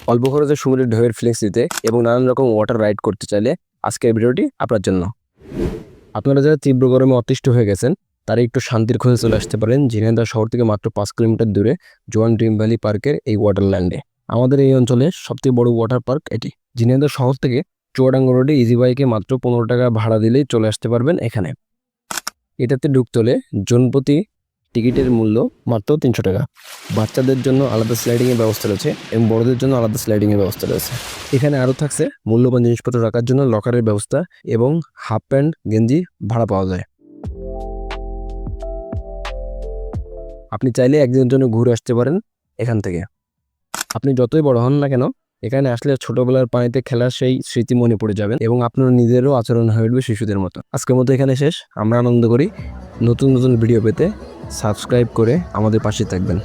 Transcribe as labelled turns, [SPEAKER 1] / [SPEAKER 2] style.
[SPEAKER 1] অল্প খরচে সমুদ্রের ঢেউয়ের ফিলিংস নিতে এবং নানান রকম ওয়াটার রাইড করতে চাইলে আজকের ভিডিওটি আপনার জন্য। আপনারা যারা তীব্র গরমে অতিষ্ঠ হয়ে গেছেন তারা একটু শান্তির খোঁজে চলে আসতে পারেন ঝিনাইদহ শহর থেকে মাত্র 5 কিলোমিটার দূরে জোয়ান ড্রিম ভ্যালি পার্কের এই ওয়াটারল্যান্ডে। আমাদের এই অঞ্চলের সবথেকে বড় ওয়াটার পার্ক এটি। ঝিনাইদহ শহর থেকে চুয়াডাঙ্গা রোডে ইজি বাইকে মাত্র 15 টাকা ভাড়া দিলেই চলে আসতে পারবেন এখানে। এটাতে ঢুকতে হলে জনপ্রতি টিকিটের মূল্য মাত্র 300 টাকা। বাচ্চাদের জন্য আলাদা স্লাইডিংয়ের ব্যবস্থা রয়েছে এবং বড়দের জন্য আলাদা স্লাইডিংয়ের ব্যবস্থা রয়েছে। এখানে আরও থাকছে মূল্যবান জিনিসপত্র রাখার জন্য লকারের ব্যবস্থা এবং হাফ প্যান্ট গেঞ্জি ভাড়া পাওয়া যায়। আপনি চাইলে একদিনের জন্য ঘুরে আসতে পারেন এখান থেকে। আপনি যতই বড় হন না কেন এখানে আসলে ছোটবেলার পানিতে খেলার সেই স্মৃতি মনে পড়ে যাবেন এবং আপনার নিজেরও আচরণ হয়ে উঠবে শিশুদের মতো। আজকের মতো এখানে শেষ। আমরা আনন্দ করি। নতুন নতুন ভিডিও পেতে সাবস্ক্রাইব করে আমাদের পাশে থাকবেন।